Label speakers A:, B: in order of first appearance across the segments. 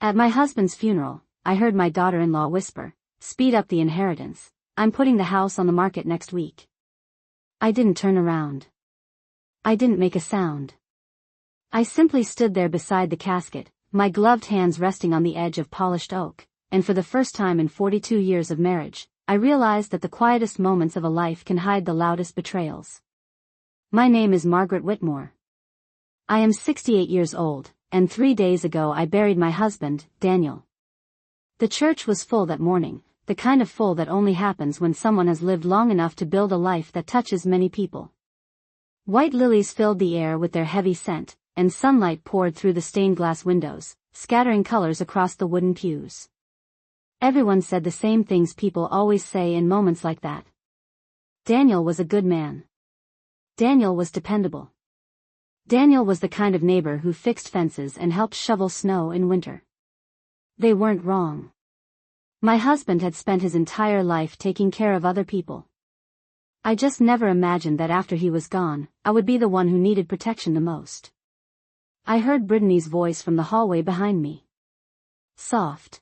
A: At my husband's funeral, I heard my daughter-in-law whisper, "Speed up the inheritance. I'm putting the house on the market next week." I didn't turn around. I didn't make a sound. I simply stood there beside the casket, my gloved hands resting on the edge of polished oak, and for the first time in 42 years of marriage, I realized that the quietest moments of a life can hide the loudest betrayals. My name is Margaret Whitmore. I am 68 years old, and 3 days ago I buried my husband, Daniel. The church was full that morning, the kind of full that only happens when someone has lived long enough to build a life that touches many people. White lilies filled the air with their heavy scent, and sunlight poured through the stained glass windows, scattering colors across the wooden pews. Everyone said the same things people always say in moments like that. Daniel was a good man. Daniel was dependable. Daniel was the kind of neighbor who fixed fences and helped shovel snow in winter. They weren't wrong. My husband had spent his entire life taking care of other people. I just never imagined that after he was gone, I would be the one who needed protection the most. I heard Brittany's voice from the hallway behind me. Soft.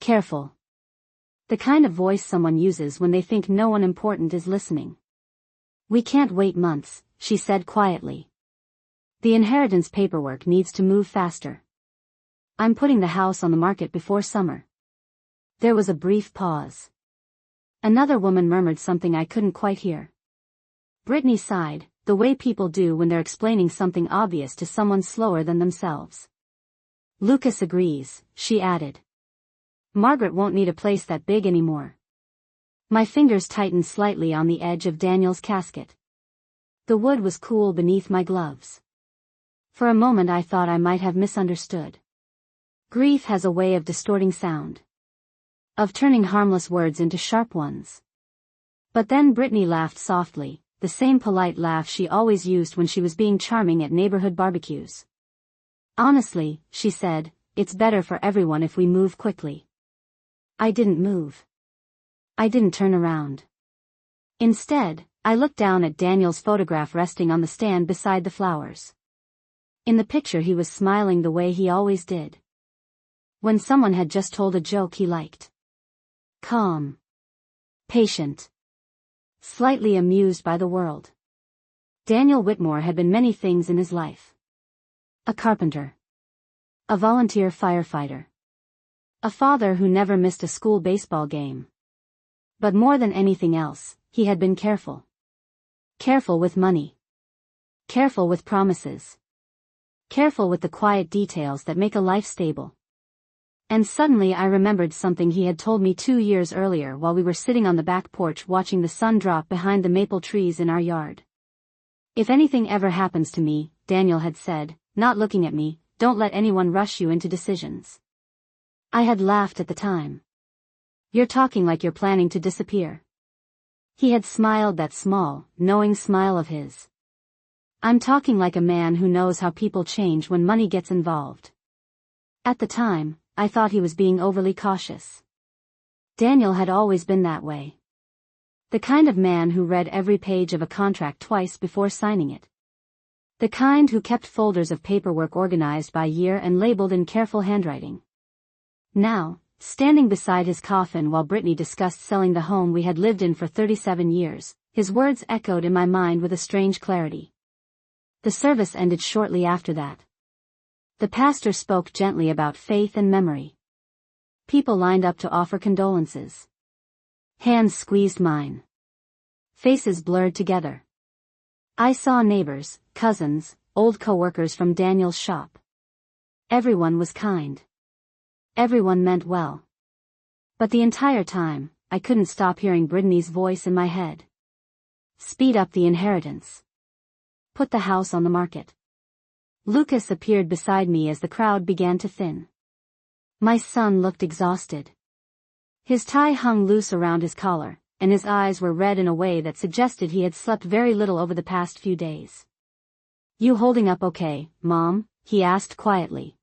A: Careful. The kind of voice someone uses when they think no one important is listening. "We can't wait months," she said quietly. "The inheritance paperwork needs to move faster. I'm putting the house on the market before summer." There was a brief pause. Another woman murmured something I couldn't quite hear. Brittany sighed, the way people do when they're explaining something obvious to someone slower than themselves. "Lucas agrees," she added. "Margaret won't need a place that big anymore." My fingers tightened slightly on the edge of Daniel's casket. The wood was cool beneath my gloves. For a moment I thought I might have misunderstood. Grief has a way of distorting sound. Of turning harmless words into sharp ones. But then Brittany laughed softly, the same polite laugh she always used when she was being charming at neighborhood barbecues. "Honestly," she said, "it's better for everyone if we move quickly." I didn't move. I didn't turn around. Instead, I looked down at Daniel's photograph resting on the stand beside the flowers. In the picture he was smiling the way he always did. When someone had just told a joke he liked. Calm. Patient. Slightly amused by the world. Daniel Whitmore had been many things in his life. A carpenter. A volunteer firefighter. A father who never missed a school baseball game. But more than anything else, he had been careful. Careful with money. Careful with promises. Careful with the quiet details that make a life stable. And suddenly I remembered something he had told me 2 years earlier while we were sitting on the back porch watching the sun drop behind the maple trees in our yard. "If anything ever happens to me," Daniel had said, not looking at me, "don't let anyone rush you into decisions." I had laughed at the time. "You're talking like you're planning to disappear." He had smiled that small, knowing smile of his. "I'm talking like a man who knows how people change when money gets involved." At the time, I thought he was being overly cautious. Daniel had always been that way. The kind of man who read every page of a contract twice before signing it. The kind who kept folders of paperwork organized by year and labeled in careful handwriting. Now, standing beside his coffin while Brittany discussed selling the home we had lived in for 37 years, his words echoed in my mind with a strange clarity. The service ended shortly after that. The pastor spoke gently about faith and memory. People lined up to offer condolences. Hands squeezed mine. Faces blurred together. I saw neighbors, cousins, old co-workers from Daniel's shop. Everyone was kind. Everyone meant well. But the entire time, I couldn't stop hearing Brittany's voice in my head. "Speed up the inheritance. Put the house on the market." Lucas appeared beside me as the crowd began to thin. My son looked exhausted. His tie hung loose around his collar, and his eyes were red in a way that suggested he had slept very little over the past few days. "You holding up okay, Mom?" he asked quietly.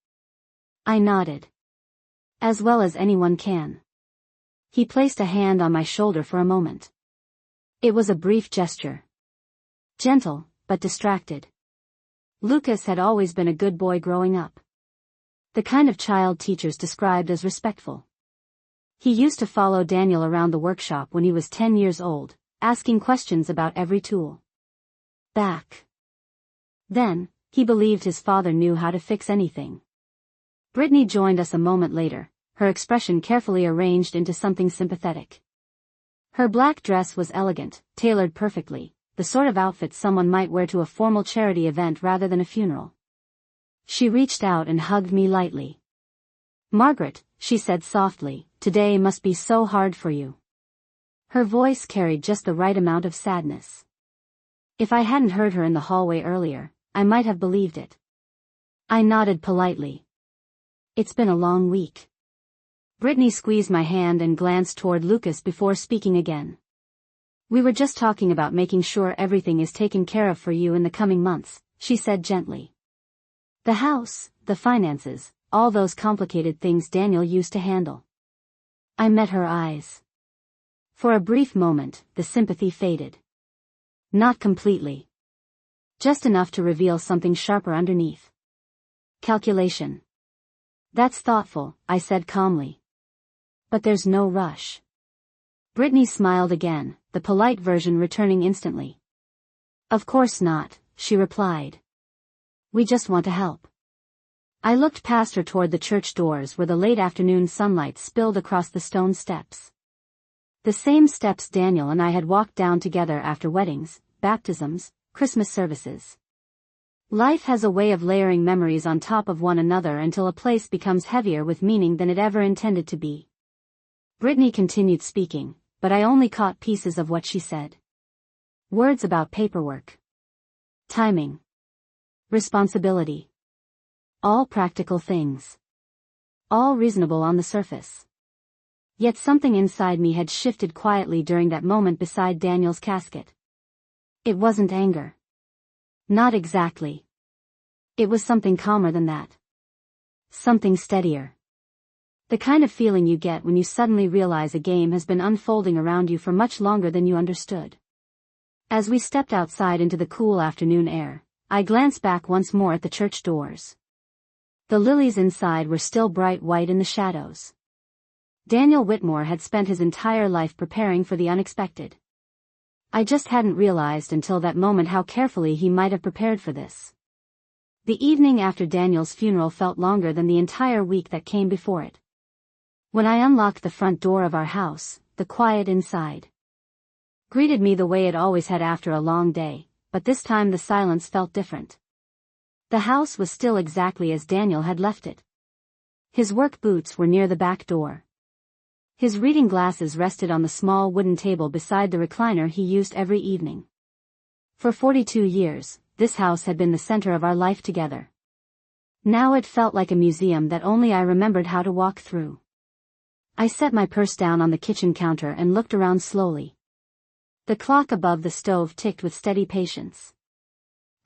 A: I nodded. "As well as anyone can." He placed a hand on my shoulder for a moment. It was a brief gesture. Gentle, but distracted. Lucas had always been a good boy growing up. The kind of child teachers described as respectful. He used to follow Daniel around the workshop when he was 10 years old, asking questions about every tool. Back then, he believed his father knew how to fix anything. Brittany joined us a moment later, her expression carefully arranged into something sympathetic. Her black dress was elegant, tailored perfectly, the sort of outfit someone might wear to a formal charity event rather than a funeral. She reached out and hugged me lightly. "Margaret," she said softly, "today must be so hard for you." Her voice carried just the right amount of sadness. If I hadn't heard her in the hallway earlier, I might have believed it. I nodded politely. "It's been a long week." Brittany squeezed my hand and glanced toward Lucas before speaking again. "We were just talking about making sure everything is taken care of for you in the coming months," she said gently. "The house, the finances, all those complicated things Daniel used to handle." I met her eyes. For a brief moment, the sympathy faded. Not completely. Just enough to reveal something sharper underneath. "Calculation. That's thoughtful," I said calmly. "But there's no rush." Brittany smiled again, the polite version returning instantly. "Of course not," she replied. "We just want to help." I looked past her toward the church doors where the late afternoon sunlight spilled across the stone steps. The same steps Daniel and I had walked down together after weddings, baptisms, Christmas services. Life has a way of layering memories on top of one another until a place becomes heavier with meaning than it ever intended to be. Brittany continued speaking, but I only caught pieces of what she said. Words about paperwork. Timing. Responsibility. All practical things. All reasonable on the surface. Yet something inside me had shifted quietly during that moment beside Daniel's casket. It wasn't anger. Not exactly. It was something calmer than that. Something steadier. The kind of feeling you get when you suddenly realize a game has been unfolding around you for much longer than you understood. As we stepped outside into the cool afternoon air, I glanced back once more at the church doors. The lilies inside were still bright white in the shadows. Daniel Whitmore had spent his entire life preparing for the unexpected. I just hadn't realized until that moment how carefully he might have prepared for this. The evening after Daniel's funeral felt longer than the entire week that came before it. When I unlocked the front door of our house, the quiet inside greeted me the way it always had after a long day, but this time the silence felt different. The house was still exactly as Daniel had left it. His work boots were near the back door. His reading glasses rested on the small wooden table beside the recliner he used every evening. For 42 years, this house had been the center of our life together. Now it felt like a museum that only I remembered how to walk through. I set my purse down on the kitchen counter and looked around slowly. The clock above the stove ticked with steady patience.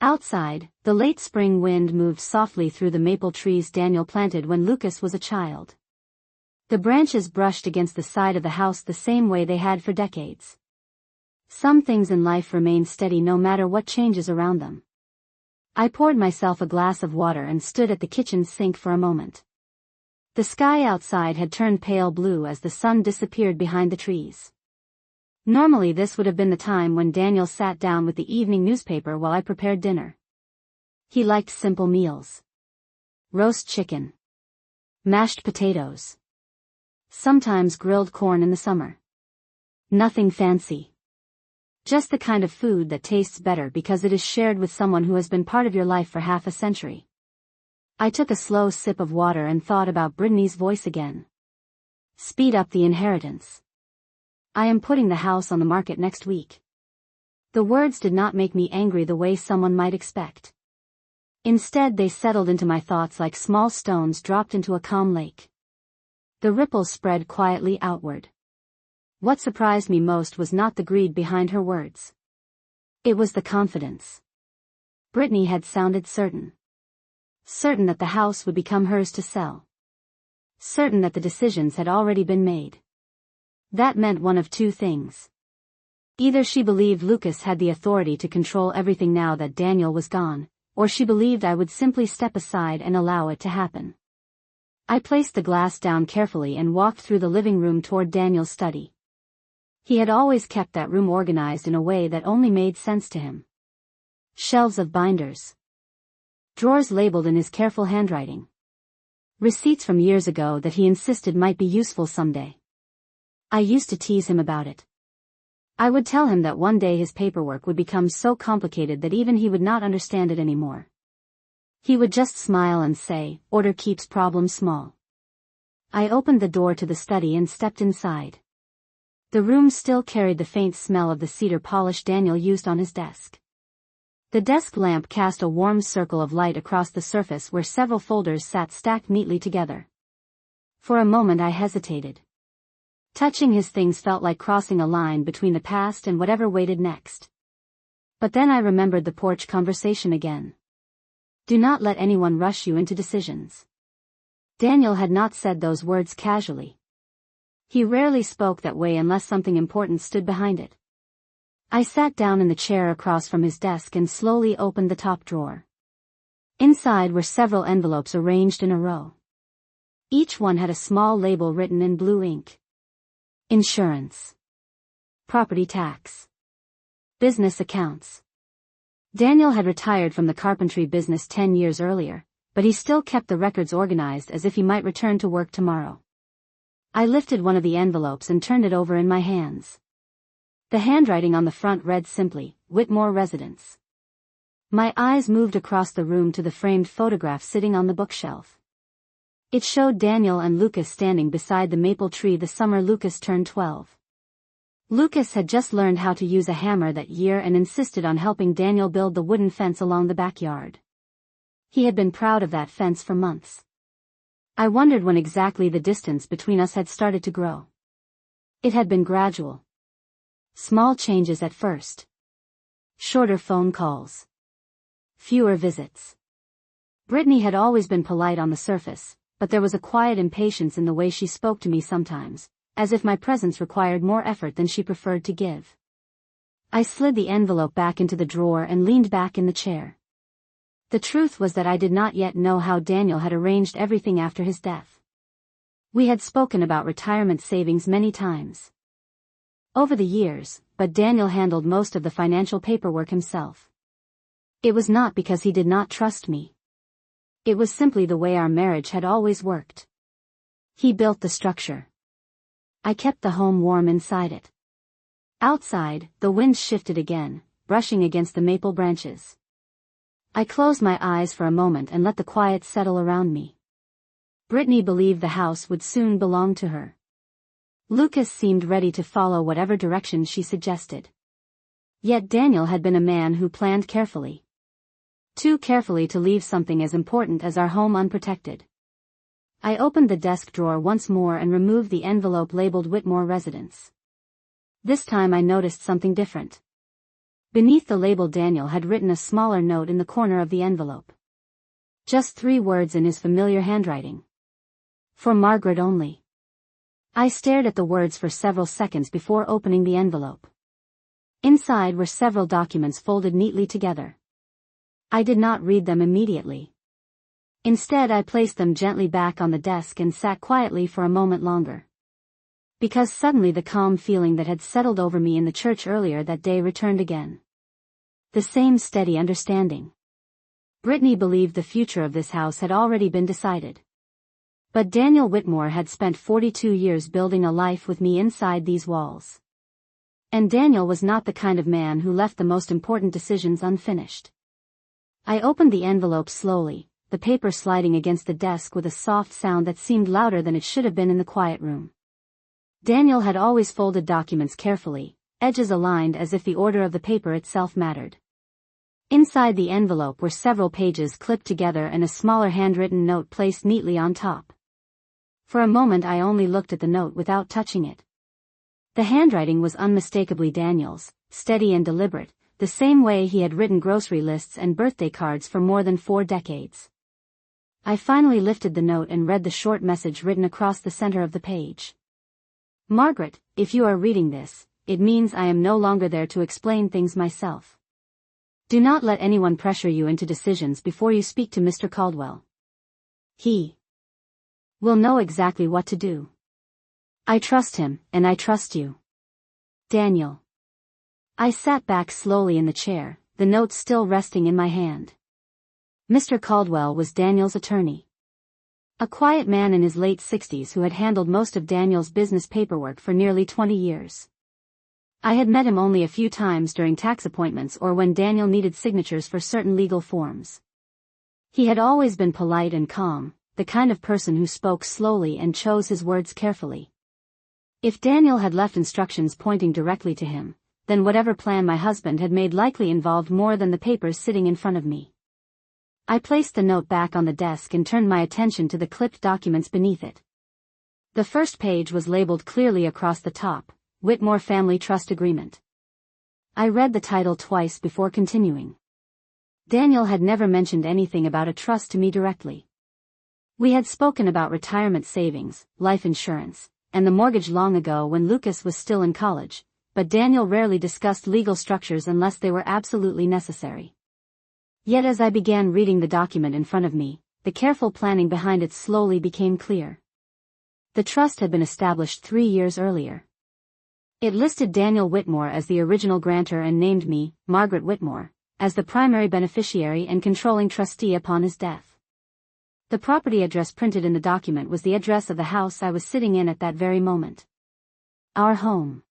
A: Outside, the late spring wind moved softly through the maple trees Daniel planted when Lucas was a child. The branches brushed against the side of the house the same way they had for decades. Some things in life remain steady no matter what changes around them. I poured myself a glass of water and stood at the kitchen sink for a moment. The sky outside had turned pale blue as the sun disappeared behind the trees. Normally this would have been the time when Daniel sat down with the evening newspaper while I prepared dinner. He liked simple meals. Roast chicken. Mashed potatoes. Sometimes grilled corn in the summer. Nothing fancy. Just the kind of food that tastes better because it is shared with someone who has been part of your life for half a century. I took a slow sip of water and thought about Brittany's voice again. Speed up the inheritance. I am putting the house on the market next week. The words did not make me angry the way someone might expect. Instead they settled into my thoughts like small stones dropped into a calm lake. The ripples spread quietly outward. What surprised me most was not the greed behind her words. It was the confidence. Brittany had sounded certain. Certain that the house would become hers to sell. Certain that the decisions had already been made. That meant one of two things. Either she believed Lucas had the authority to control everything now that Daniel was gone, or she believed I would simply step aside and allow it to happen. I placed the glass down carefully and walked through the living room toward Daniel's study. He had always kept that room organized in a way that only made sense to him. Shelves of binders. Drawers labeled in his careful handwriting. Receipts from years ago that he insisted might be useful someday. I used to tease him about it. I would tell him that one day his paperwork would become so complicated that even he would not understand it anymore. He would just smile and say, "Order keeps problems small." I opened the door to the study and stepped inside. The room still carried the faint smell of the cedar polish Daniel used on his desk. The desk lamp cast a warm circle of light across the surface where several folders sat stacked neatly together. For a moment I hesitated. Touching his things felt like crossing a line between the past and whatever waited next. But then I remembered the porch conversation again. Do not let anyone rush you into decisions. Daniel had not said those words casually. He rarely spoke that way unless something important stood behind it. I sat down in the chair across from his desk and slowly opened the top drawer. Inside were several envelopes arranged in a row. Each one had a small label written in blue ink. Insurance. Property tax. Business accounts. Daniel had retired from the carpentry business 10 years earlier, but he still kept the records organized as if he might return to work tomorrow. I lifted one of the envelopes and turned it over in my hands. The handwriting on the front read simply, "Whitmore Residence." My eyes moved across the room to the framed photograph sitting on the bookshelf. It showed Daniel and Lucas standing beside the maple tree the summer Lucas turned 12. Lucas had just learned how to use a hammer that year and insisted on helping Daniel build the wooden fence along the backyard. He had been proud of that fence for months. I wondered when exactly the distance between us had started to grow. It had been gradual. Small changes at first. Shorter phone calls. Fewer visits. Brittany had always been polite on the surface, but there was a quiet impatience in the way she spoke to me sometimes, as if my presence required more effort than she preferred to give. I slid the envelope back into the drawer and leaned back in the chair. The truth was that I did not yet know how Daniel had arranged everything after his death. We had spoken about retirement savings many times over the years, but Daniel handled most of the financial paperwork himself. It was not because he did not trust me. It was simply the way our marriage had always worked. He built the structure. I kept the home warm inside it. Outside, the wind shifted again, brushing against the maple branches. I closed my eyes for a moment and let the quiet settle around me. Brittany believed the house would soon belong to her. Lucas seemed ready to follow whatever direction she suggested. Yet Daniel had been a man who planned carefully. Too carefully to leave something as important as our home unprotected. I opened the desk drawer once more and removed the envelope labeled Whitmore Residence. This time I noticed something different. Beneath the label Daniel had written a smaller note in the corner of the envelope. Just 3 words in his familiar handwriting. For Margaret only. I stared at the words for several seconds before opening the envelope. Inside were several documents folded neatly together. I did not read them immediately. Instead I placed them gently back on the desk and sat quietly for a moment longer. Because suddenly the calm feeling that had settled over me in the church earlier that day returned again. The same steady understanding. Brittany believed the future of this house had already been decided. But Daniel Whitmore had spent 42 years building a life with me inside these walls. And Daniel was not the kind of man who left the most important decisions unfinished. I opened the envelope slowly, the paper sliding against the desk with a soft sound that seemed louder than it should have been in the quiet room. Daniel had always folded documents carefully, edges aligned as if the order of the paper itself mattered. Inside the envelope were several pages clipped together and a smaller handwritten note placed neatly on top. For a moment I only looked at the note without touching it. The handwriting was unmistakably Daniel's, steady and deliberate, the same way he had written grocery lists and birthday cards for more than 4 decades. I finally lifted the note and read the short message written across the center of the page. Margaret, if you are reading this, it means I am no longer there to explain things myself. Do not let anyone pressure you into decisions before you speak to Mr. Caldwell. He We'll know exactly what to do. I trust him, and I trust you. Daniel. I sat back slowly in the chair, the note still resting in my hand. Mr. Caldwell was Daniel's attorney. A quiet man in his late 60s who had handled most of Daniel's business paperwork for nearly 20 years. I had met him only a few times during tax appointments or when Daniel needed signatures for certain legal forms. He had always been polite and calm, the kind of person who spoke slowly and chose his words carefully. If Daniel had left instructions pointing directly to him, then whatever plan my husband had made likely involved more than the papers sitting in front of me. I placed the note back on the desk and turned my attention to the clipped documents beneath it. The first page was labeled clearly across the top, Whitmore Family Trust Agreement. I read the title twice before continuing. Daniel had never mentioned anything about a trust to me directly. We had spoken about retirement savings, life insurance, and the mortgage long ago when Lucas was still in college, but Daniel rarely discussed legal structures unless they were absolutely necessary. Yet as I began reading the document in front of me, the careful planning behind it slowly became clear. The trust had been established 3 years earlier. It listed Daniel Whitmore as the original grantor and named me, Margaret Whitmore, as the primary beneficiary and controlling trustee upon his death. The property address printed in the document was the address of the house I was sitting in at that very moment. Our home.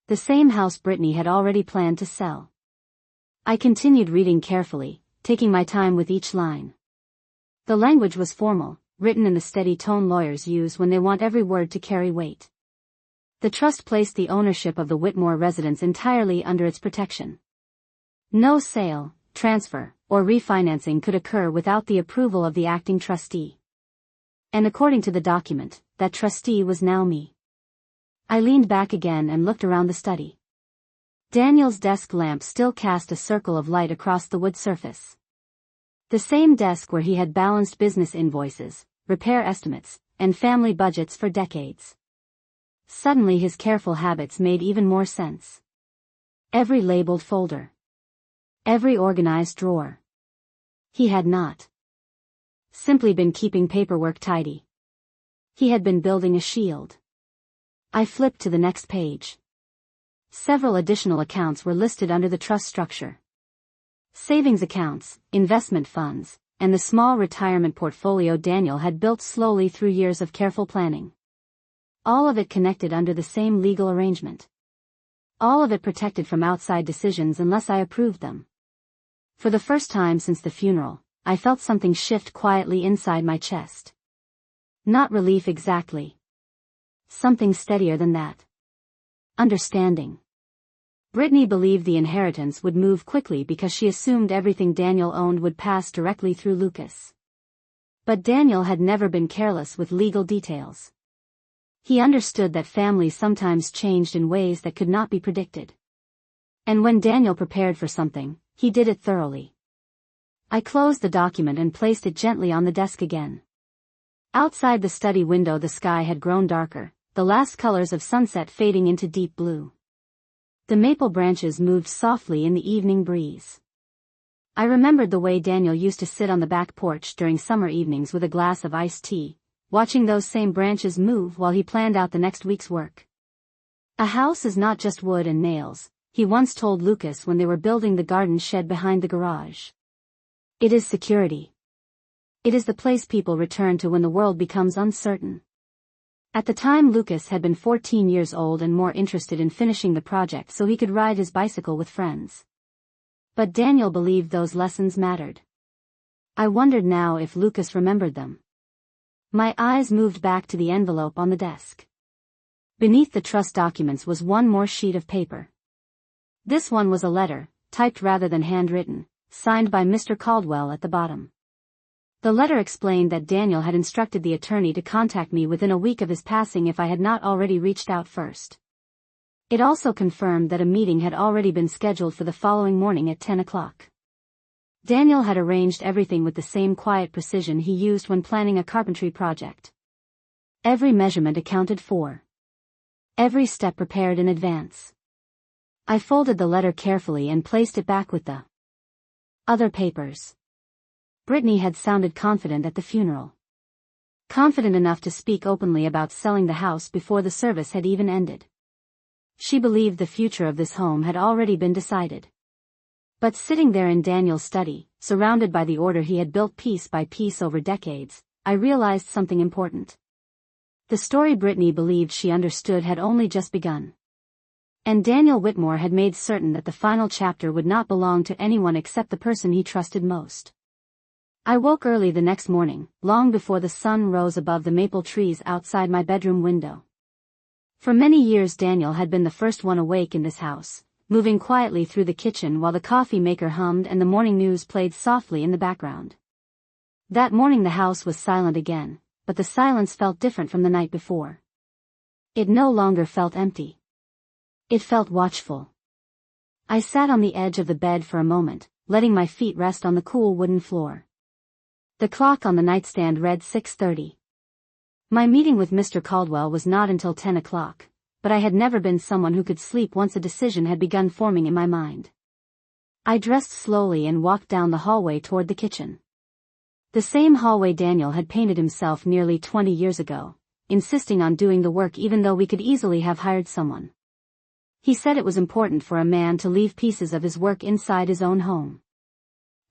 A: The same house Brittany had already planned to sell. I continued reading carefully, taking my time with each line. The language was formal, written in the steady tone lawyers use when they want every word to carry weight. The trust placed the ownership of the Whitmore residence entirely under its protection. No sale, transfer, or refinancing could occur without the approval of the acting trustee. And according to the document, that trustee was now me. I leaned back again and looked around the study. Daniel's desk lamp still cast a circle of light across the wood surface. The same desk where he had balanced business invoices, repair estimates, and family budgets for decades. Suddenly his careful habits made even more sense. Every labeled folder. Every organized drawer. He had not simply been keeping paperwork tidy. He had been building a shield. I flipped to the next page. Several additional accounts were listed under the trust structure. Savings accounts, investment funds, and the small retirement portfolio Daniel had built slowly through years of careful planning. All of it connected under the same legal arrangement. All of it protected from outside decisions unless I approved them. For the first time since the funeral, I felt something shift quietly inside my chest. Not relief exactly. Something steadier than that. Understanding. Brittany believed the inheritance would move quickly because she assumed everything Daniel owned would pass directly through Lucas. But Daniel had never been careless with legal details. He understood that families sometimes changed in ways that could not be predicted. And when Daniel prepared for something, he did it thoroughly. I closed the document and placed it gently on the desk again. Outside the study window the sky had grown darker, the last colors of sunset fading into deep blue. The maple branches moved softly in the evening breeze. I remembered the way Daniel used to sit on the back porch during summer evenings with a glass of iced tea, watching those same branches move while he planned out the next week's work. A house is not just wood and nails, he once told Lucas when they were building the garden shed behind the garage. It is security. It is the place people return to when the world becomes uncertain. At the time Lucas had been 14 years old and more interested in finishing the project so he could ride his bicycle with friends. But Daniel believed those lessons mattered. I wondered now if Lucas remembered them. My eyes moved back to the envelope on the desk. Beneath the trust documents was one more sheet of paper. This one was a letter, typed rather than handwritten, signed by Mr. Caldwell at the bottom. The letter explained that Daniel had instructed the attorney to contact me within a week of his passing if I had not already reached out first. It also confirmed that a meeting had already been scheduled for the following morning at 10 o'clock. Daniel had arranged everything with the same quiet precision he used when planning a carpentry project. Every measurement accounted for. Every step prepared in advance. I folded the letter carefully and placed it back with the other papers. Brittany had sounded confident at the funeral. confident enough to speak openly about selling the house before the service had even ended. She believed the future of this home had already been decided. But sitting there in Daniel's study, surrounded by the order he had built piece by piece over decades, I realized something important. The story Brittany believed she understood had only just begun. And Daniel Whitmore had made certain that the final chapter would not belong to anyone except the person he trusted most. I woke early the next morning, long before the sun rose above the maple trees outside my bedroom window. For many years Daniel had been the first one awake in this house, moving quietly through the kitchen while the coffee maker hummed and the morning news played softly in the background. That morning the house was silent again, but the silence felt different from the night before. It no longer felt empty. It felt watchful. I sat on the edge of the bed for a moment, letting my feet rest on the cool wooden floor. The clock on the nightstand read 6:30. My meeting with Mr. Caldwell was not until 10 o'clock, but I had never been someone who could sleep once a decision had begun forming in my mind. I dressed slowly and walked down the hallway toward the kitchen. The same hallway Daniel had painted himself nearly 20 years ago, insisting on doing the work even though we could easily have hired someone. He said it was important for a man to leave pieces of his work inside his own home.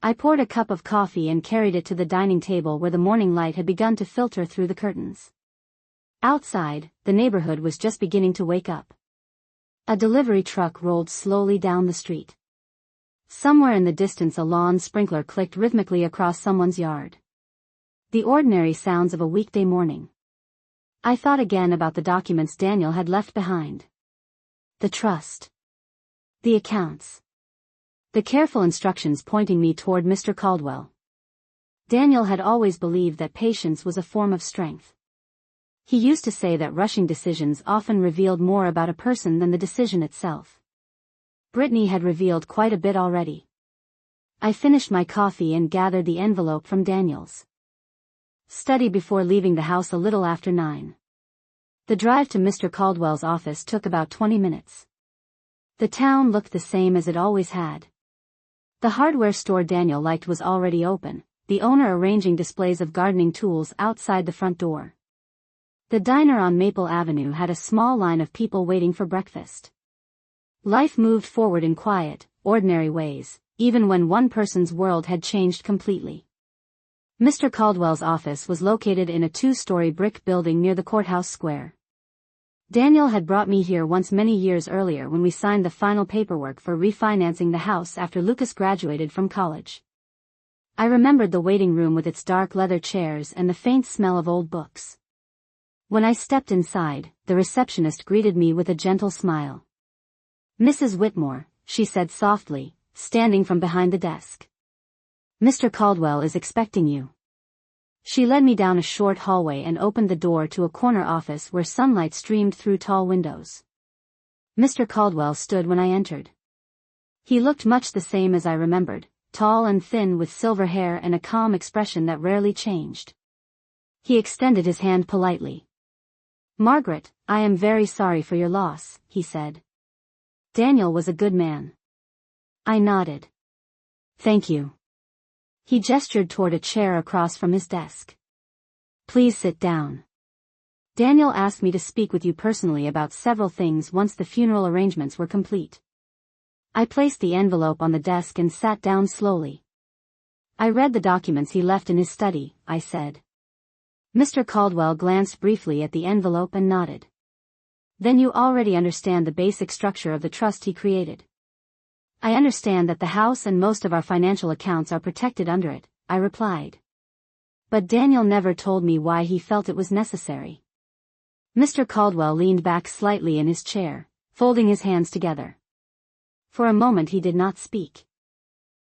A: I poured a cup of coffee and carried it to the dining table where the morning light had begun to filter through the curtains. Outside, the neighborhood was just beginning to wake up. A delivery truck rolled slowly down the street. Somewhere in the distance a lawn sprinkler clicked rhythmically across someone's yard. The ordinary sounds of a weekday morning. I thought again about the documents Daniel had left behind. The trust. The accounts. The careful instructions pointing me toward Mr. Caldwell. Daniel had always believed that patience was a form of strength. He used to say that rushing decisions often revealed more about a person than the decision itself. Brittany had revealed quite a bit already. I finished my coffee and gathered the envelope from Daniel's study before leaving the house a little after 9. The drive to Mr. Caldwell's office took about 20 minutes. The town looked the same as it always had. The hardware store Daniel liked was already open, the owner arranging displays of gardening tools outside the front door. The diner on Maple Avenue had a small line of people waiting for breakfast. Life moved forward in quiet, ordinary ways, even when one person's world had changed completely. Mr. Caldwell's office was located in a 2-story brick building near the courthouse square. Daniel had brought me here once many years earlier when we signed the final paperwork for refinancing the house after Lucas graduated from college. I remembered the waiting room with its dark leather chairs and the faint smell of old books. When I stepped inside, the receptionist greeted me with a gentle smile. "Mrs. Whitmore," she said softly, standing from behind the desk. "Mr. Caldwell is expecting you." She led me down a short hallway and opened the door to a corner office where sunlight streamed through tall windows. Mr. Caldwell stood when I entered. He looked much the same as I remembered, tall and thin with silver hair and a calm expression that rarely changed. He extended his hand politely. "Margaret, I am very sorry for your loss," he said. "Daniel was a good man." I nodded. "Thank you." He gestured toward a chair across from his desk. "Please sit down. Daniel asked me to speak with you personally about several things once the funeral arrangements were complete." I placed the envelope on the desk and sat down slowly. "I read the documents he left in his study," I said. Mr. Caldwell glanced briefly at the envelope and nodded. "Then you already understand the basic structure of the trust he created." "I understand that the house and most of our financial accounts are protected under it," I replied. "But Daniel never told me why he felt it was necessary." Mr. Caldwell leaned back slightly in his chair, folding his hands together. For a moment he did not speak.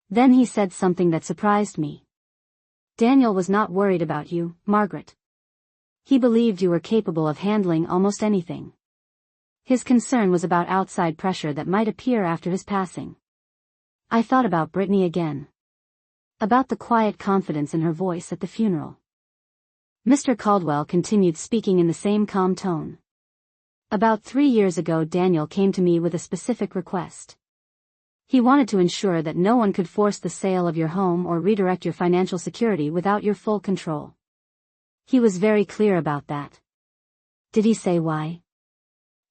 A: Then he said something that surprised me. "Daniel was not worried about you, Margaret. He believed you were capable of handling almost anything. His concern was about outside pressure that might appear after his passing." I thought about Brittany again. About the quiet confidence in her voice at the funeral. Mr. Caldwell continued speaking in the same calm tone. "About 3 years ago Daniel came to me with a specific request. He wanted to ensure that no one could force the sale of your home or redirect your financial security without your full control. He was very clear about that. Did he say why?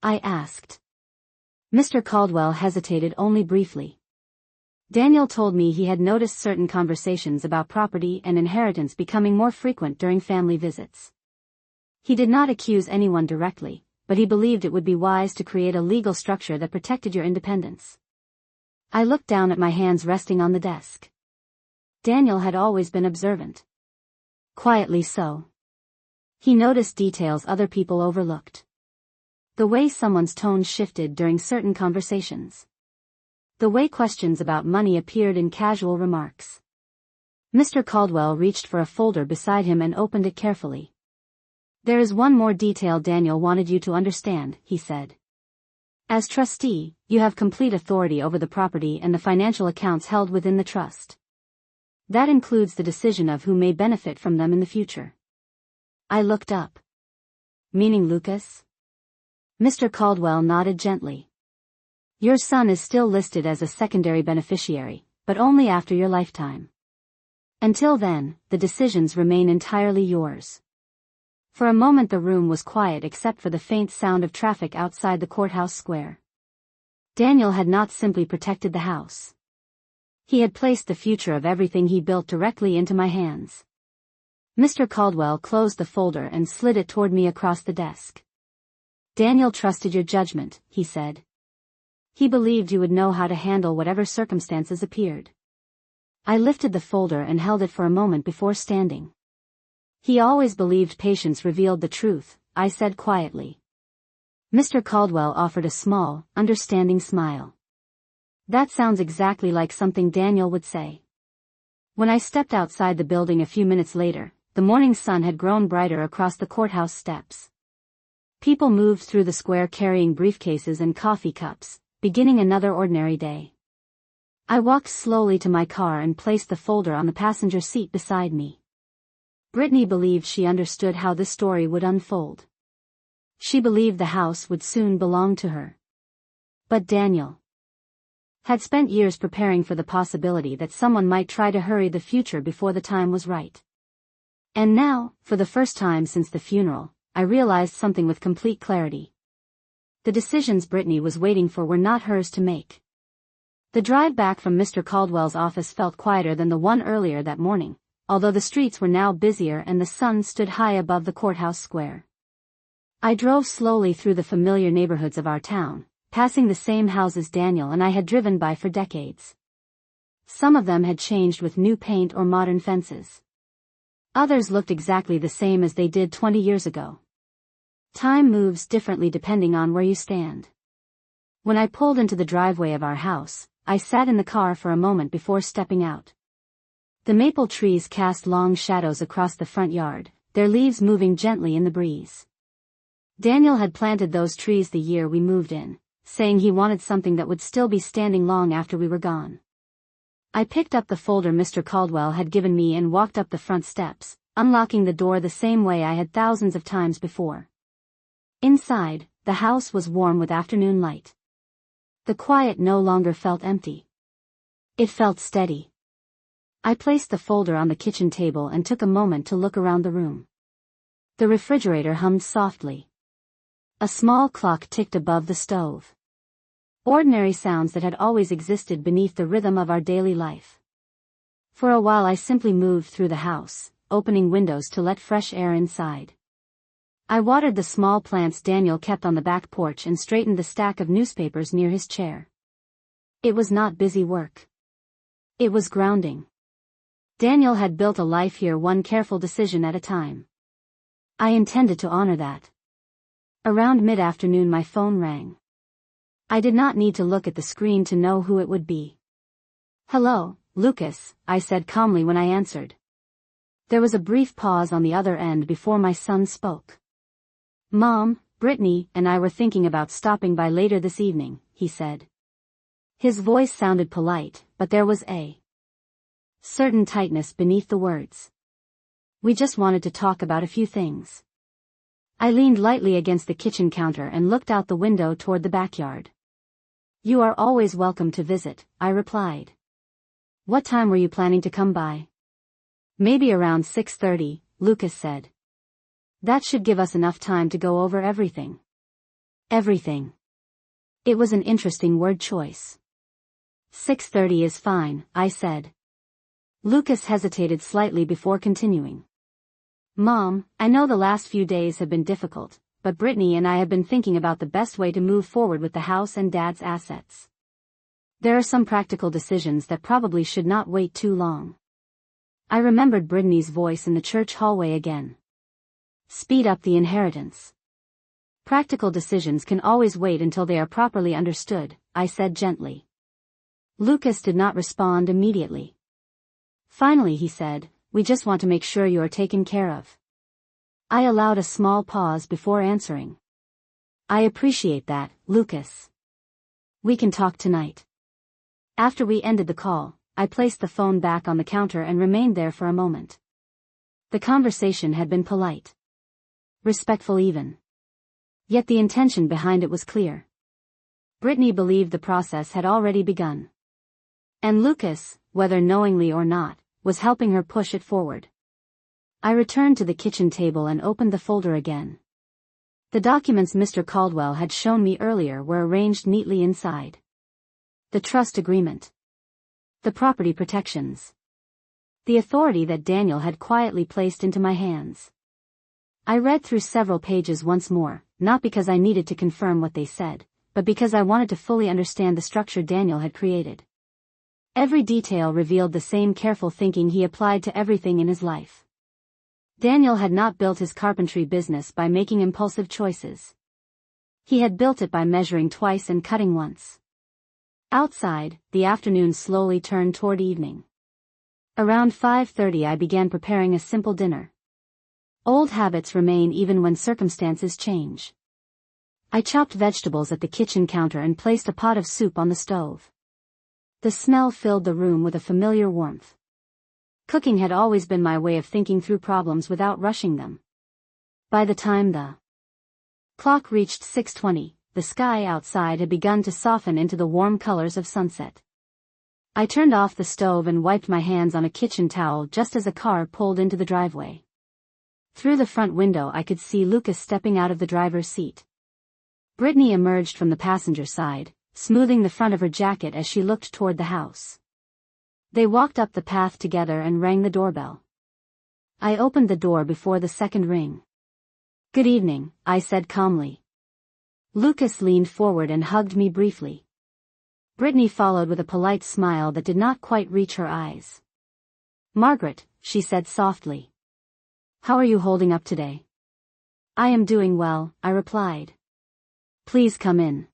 A: I asked. Mr. Caldwell hesitated only briefly. Daniel told me he had noticed certain conversations about property and inheritance becoming more frequent during family visits. He did not accuse anyone directly, but he believed it would be wise to create a legal structure that protected your independence. I looked down at my hands resting on the desk. Daniel had always been observant. Quietly so. He noticed details other people overlooked. The way someone's tone shifted during certain conversations. The way questions about money appeared in casual remarks. Mr. Caldwell reached for a folder beside him and opened it carefully. There is one more detail Daniel wanted you to understand, he said. As trustee, you have complete authority over the property and the financial accounts held within the trust. That includes the decision of who may benefit from them in the future. I looked up. Meaning Lucas? Mr. Caldwell nodded gently. Your son is still listed as a secondary beneficiary, but only after your lifetime. Until then, the decisions remain entirely yours. For a moment the room was quiet except for the faint sound of traffic outside the courthouse square. Daniel had not simply protected the house. He had placed the future of everything he built directly into my hands. Mr. Caldwell closed the folder and slid it toward me across the desk. Daniel trusted your judgment, he said. He believed you would know how to handle whatever circumstances appeared. I lifted the folder and held it for a moment before standing. He always believed patience revealed the truth, I said quietly. Mr. Caldwell offered a small, understanding smile. That sounds exactly like something Daniel would say. When I stepped outside the building a few minutes later, the morning sun had grown brighter across the courthouse steps. People moved through the square carrying briefcases and coffee cups, beginning another ordinary day. I walked slowly to my car and placed the folder on the passenger seat beside me. Brittany believed she understood how this story would unfold. She believed the house would soon belong to her. But Daniel had spent years preparing for the possibility that someone might try to hurry the future before the time was right. And now, for the first time since the funeral, I realized something with complete clarity. The decisions Brittany was waiting for were not hers to make. The drive back from Mr. Caldwell's office felt quieter than the one earlier that morning, although the streets were now busier and the sun stood high above the courthouse square. I drove slowly through the familiar neighborhoods of our town, passing the same houses Daniel and I had driven by for decades. Some of them had changed with new paint or modern fences. Others looked exactly the same as they did 20 years ago. Time moves differently depending on where you stand. When I pulled into the driveway of our house, I sat in the car for a moment before stepping out. The maple trees cast long shadows across the front yard, their leaves moving gently in the breeze. Daniel had planted those trees the year we moved in, saying he wanted something that would still be standing long after we were gone. I picked up the folder Mr. Caldwell had given me and walked up the front steps, unlocking the door the same way I had thousands of times before. Inside, the house was warm with afternoon light. The quiet no longer felt empty. It felt steady. I placed the folder on the kitchen table and took a moment to look around the room. The refrigerator hummed softly. A small clock ticked above the stove. Ordinary sounds that had always existed beneath the rhythm of our daily life. For a while I simply moved through the house, opening windows to let fresh air inside. I watered the small plants Daniel kept on the back porch and straightened the stack of newspapers near his chair. It was not busy work. It was grounding. Daniel had built a life here, one careful decision at a time. I intended to honor that. Around mid-afternoon my phone rang. I did not need to look at the screen to know who it would be. Hello, Lucas, I said calmly when I answered. There was a brief pause on the other end before my son spoke. Mom, Brittany and I were thinking about stopping by later this evening, he said. His voice sounded polite, but there was a certain tightness beneath the words. We just wanted to talk about a few things. I leaned lightly against the kitchen counter and looked out the window toward the backyard. You are always welcome to visit, I replied. What time were you planning to come by? Maybe around 6:30, Lucas said. That should give us enough time to go over everything. Everything. It was an interesting word choice. 6:30 is fine, I said. Lucas hesitated slightly before continuing. Mom, I know the last few days have been difficult, but Brittany and I have been thinking about the best way to move forward with the house and Dad's assets. There are some practical decisions that probably should not wait too long. I remembered Brittany's voice in the church hallway again. Speed up the inheritance. Practical decisions can always wait until they are properly understood, I said gently. Lucas did not respond immediately. Finally he said, we just want to make sure you are taken care of. I allowed a small pause before answering. I appreciate that, Lucas. We can talk tonight. After we ended the call, I placed the phone back on the counter and remained there for a moment. The conversation had been polite. Respectful even. Yet the intention behind it was clear. Brittany believed the process had already begun. And Lucas, whether knowingly or not, was helping her push it forward. I returned to the kitchen table and opened the folder again. The documents Mr. Caldwell had shown me earlier were arranged neatly inside. The trust agreement. The property protections. The authority that Daniel had quietly placed into my hands. I read through several pages once more, not because I needed to confirm what they said, but because I wanted to fully understand the structure Daniel had created. Every detail revealed the same careful thinking he applied to everything in his life. Daniel had not built his carpentry business by making impulsive choices. He had built it by measuring twice and cutting once. Outside, the afternoon slowly turned toward evening. Around 5:30 I began preparing a simple dinner. Old habits remain even when circumstances change. I chopped vegetables at the kitchen counter and placed a pot of soup on the stove. The smell filled the room with a familiar warmth. Cooking had always been my way of thinking through problems without rushing them. By the time the clock reached 6:20, the sky outside had begun to soften into the warm colors of sunset. I turned off the stove and wiped my hands on a kitchen towel just as a car pulled into the driveway. Through the front window I could see Lucas stepping out of the driver's seat. Brittany emerged from the passenger side, smoothing the front of her jacket as she looked toward the house. They walked up the path together and rang the doorbell. I opened the door before the second ring. Good evening, I said calmly. Lucas leaned forward and hugged me briefly. Brittany followed with a polite smile that did not quite reach her eyes. Margaret, she said softly. How are you holding up today? I am doing well, I replied. Please come in.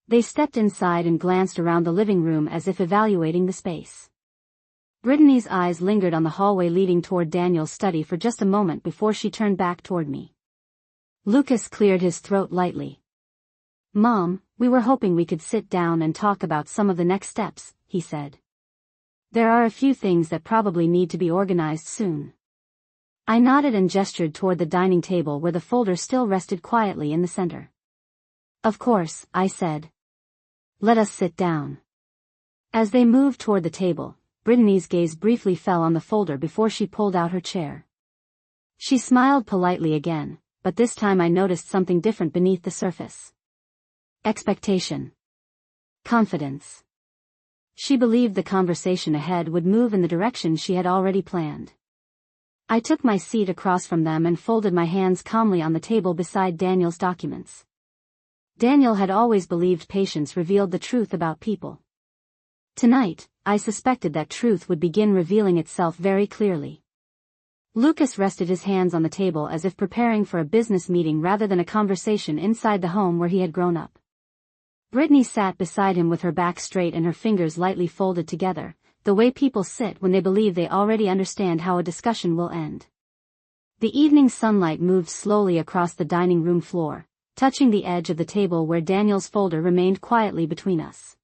A: They stepped inside and glanced around the living room as if evaluating the space. Brittany's eyes lingered on the hallway leading toward Daniel's study for just a moment before she turned back toward me. Lucas cleared his throat lightly. Mom, we were hoping we could sit down and talk about some of the next steps, he said. There are a few things that probably need to be organized soon. I nodded and gestured toward the dining table where the folder still rested quietly in the center. Of course, I said. Let us sit down. As they moved toward the table, Brittany's gaze briefly fell on the folder before she pulled out her chair. She smiled politely again, but this time I noticed something different beneath the surface. Expectation. Confidence. She believed the conversation ahead would move in the direction she had already planned. I took my seat across from them and folded my hands calmly on the table beside Daniel's documents. Daniel had always believed patience revealed the truth about people. Tonight, I suspected that truth would begin revealing itself very clearly. Lucas rested his hands on the table as if preparing for a business meeting rather than a conversation inside the home where he had grown up. Brittany sat beside him with her back straight and her fingers lightly folded together, the way people sit when they believe they already understand how a discussion will end. The evening sunlight moved slowly across the dining room floor, touching the edge of the table where Daniel's folder remained quietly between us.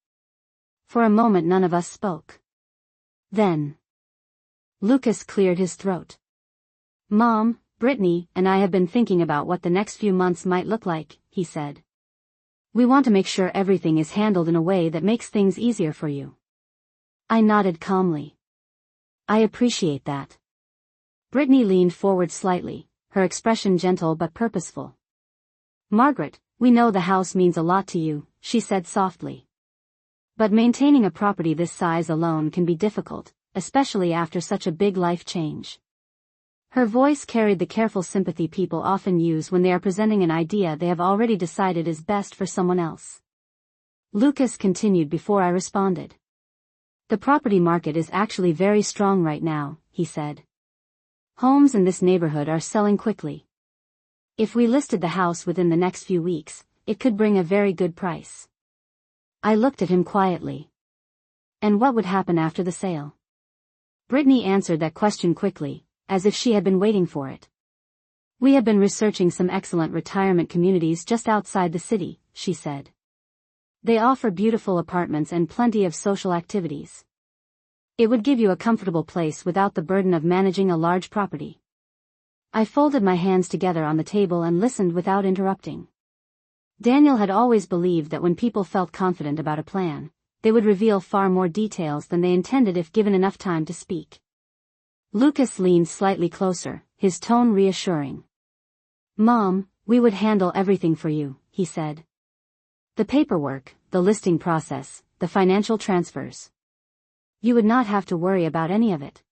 A: For a moment none of us spoke. Then Lucas cleared his throat. Mom, Brittany, and I have been thinking about what the next few months might look like, he said. We want to make sure everything is handled in a way that makes things easier for you. I nodded calmly. I appreciate that. Brittany leaned forward slightly, her expression gentle but purposeful. "Margaret, we know the house means a lot to you," she said softly. "But maintaining a property this size alone can be difficult, especially after such a big life change." Her voice carried the careful sympathy people often use when they are presenting an idea they have already decided is best for someone else. Lucas continued before I responded. "The property market is actually very strong right now," he said. "Homes in this neighborhood are selling quickly. If we listed the house within the next few weeks, it could bring a very good price." I looked at him quietly. "And what would happen after the sale?" Brittany answered that question quickly, as if she had been waiting for it. "We have been researching some excellent retirement communities just outside the city," she said. "They offer beautiful apartments and plenty of social activities. It would give you a comfortable place without the burden of managing a large property." I folded my hands together on the table and listened without interrupting. Daniel had always believed that when people felt confident about a plan, they would reveal far more details than they intended if given enough time to speak. Lucas leaned slightly closer, his tone reassuring. "Mom, we would handle everything for you," he said. "The paperwork, the listing process, the financial transfers. You would not have to worry about any of it."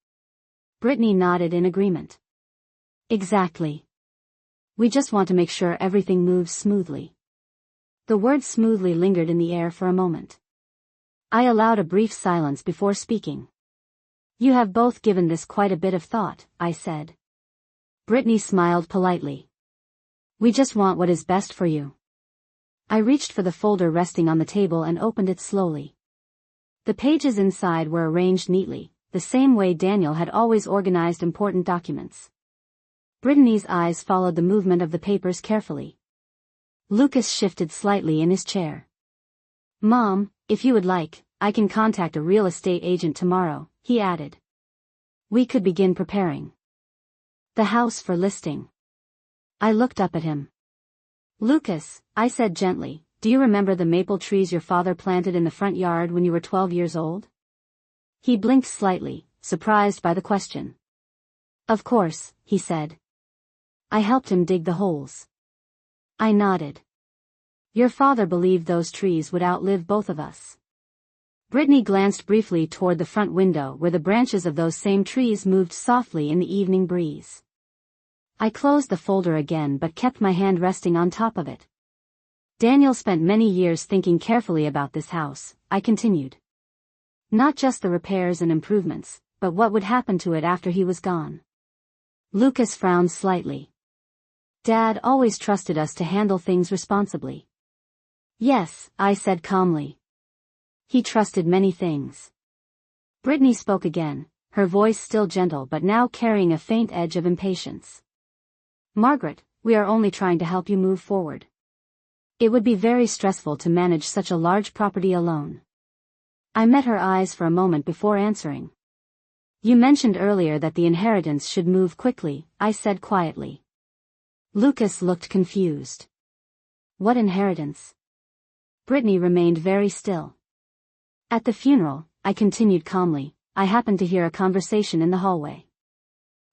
A: Brittany nodded in agreement. "Exactly. We just want to make sure everything moves smoothly." The word smoothly lingered in the air for a moment. I allowed a brief silence before speaking. "You have both given this quite a bit of thought," I said. Brittany smiled politely. "We just want what is best for you." I reached for the folder resting on the table and opened it slowly. The pages inside were arranged neatly, the same way Daniel had always organized important documents. Brittany's eyes followed the movement of the papers carefully. Lucas shifted slightly in his chair. "Mom, if you would like, I can contact a real estate agent tomorrow," he added. "We could begin preparing the house for listing." I looked up at him. "Lucas," I said gently, "do you remember the maple trees your father planted in the front yard when you were 12 years old?" He blinked slightly, surprised by the question. "Of course," he said. "I helped him dig the holes." I nodded. "Your father believed those trees would outlive both of us." Brittany glanced briefly toward the front window where the branches of those same trees moved softly in the evening breeze. I closed the folder again but kept my hand resting on top of it. "Daniel spent many years thinking carefully about this house," I continued. "Not just the repairs and improvements, but what would happen to it after he was gone." Lucas frowned slightly. "Dad always trusted us to handle things responsibly." "Yes," I said calmly. "He trusted many things." Brittany spoke again, her voice still gentle but now carrying a faint edge of impatience. "Margaret, we are only trying to help you move forward. It would be very stressful to manage such a large property alone." I met her eyes for a moment before answering. "You mentioned earlier that the inheritance should move quickly," I said quietly. Lucas looked confused. "What inheritance?" Brittany remained very still. "At the funeral," I continued calmly, "I happened to hear a conversation in the hallway."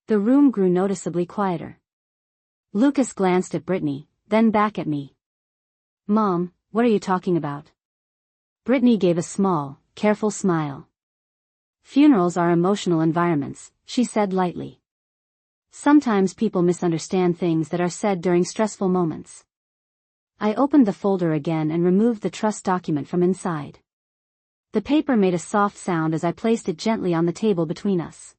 A: The room grew noticeably quieter. Lucas glanced at Brittany, then back at me. "Mom, what are you talking about?" Brittany gave a small, careful smile. "Funerals are emotional environments," she said lightly. "Sometimes people misunderstand things that are said during stressful moments." I opened the folder again and removed the trust document from inside. The paper made a soft sound as I placed it gently on the table between us.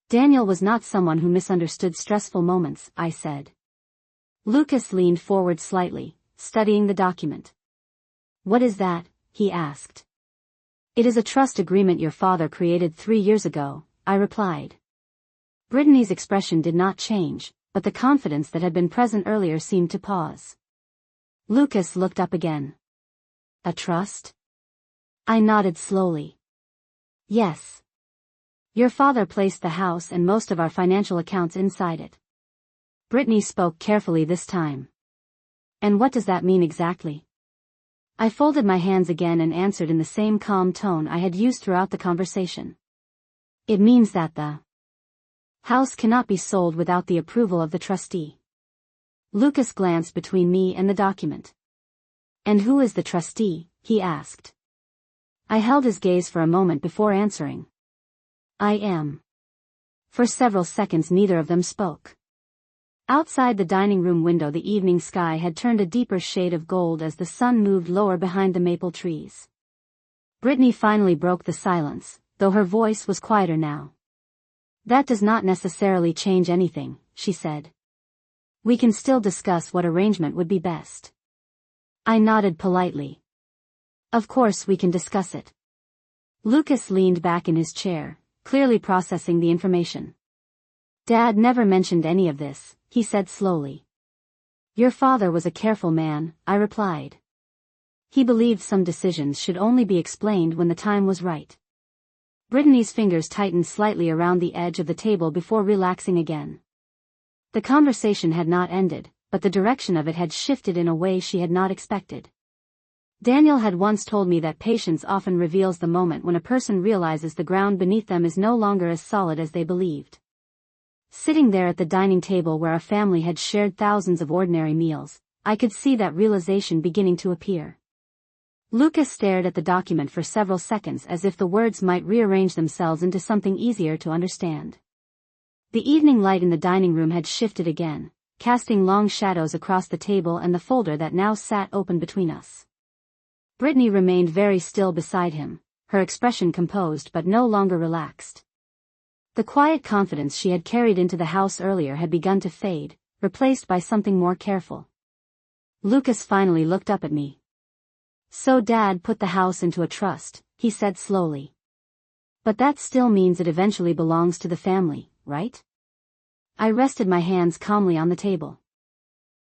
A: "Daniel was not someone who misunderstood stressful moments," I said. Lucas leaned forward slightly, studying the document. "What is that?" he asked. "It is a trust agreement your father created 3 years ago," I replied. Brittany's expression did not change, but the confidence that had been present earlier seemed to pause. Lucas looked up again. "A trust?" I nodded slowly. "Yes. Your father placed the house and most of our financial accounts inside it." Brittany spoke carefully this time. "And what does that mean exactly?" I folded my hands again and answered in the same calm tone I had used throughout the conversation. "It means that the House cannot be sold without the approval of the trustee. Lucas glanced between me and the document. And who is the trustee? He asked. I held his gaze for a moment before answering. I am. For several seconds neither of them spoke. Outside the dining room window the evening sky had turned a deeper shade of gold as the sun moved lower behind the maple trees. Brittany finally broke the silence, though her voice was quieter now. That does not necessarily change anything, she said. We can still discuss what arrangement would be best. I nodded politely. Of course we can discuss it. Lucas leaned back in his chair, clearly processing the information. Dad never mentioned any of this, he said slowly. Your father was a careful man, I replied. He believed some decisions should only be explained when the time was right. Brittany's fingers tightened slightly around the edge of the table before relaxing again. The conversation had not ended, but the direction of it had shifted in a way she had not expected. Daniel had once told me that patience often reveals the moment when a person realizes the ground beneath them is no longer as solid as they believed. Sitting there at the dining table where our family had shared thousands of ordinary meals, I could see that realization beginning to appear. Lucas stared at the document for several seconds as if the words might rearrange themselves into something easier to understand. The evening light in the dining room had shifted again, casting long shadows across the table and the folder that now sat open between us. Brittany remained very still beside him, her expression composed but no longer relaxed. The quiet confidence she had carried into the house earlier had begun to fade, replaced by something more careful. Lucas finally looked up at me. So Dad put the house into a trust, he said slowly. But that still means it eventually belongs to the family, right? I rested my hands calmly on the table.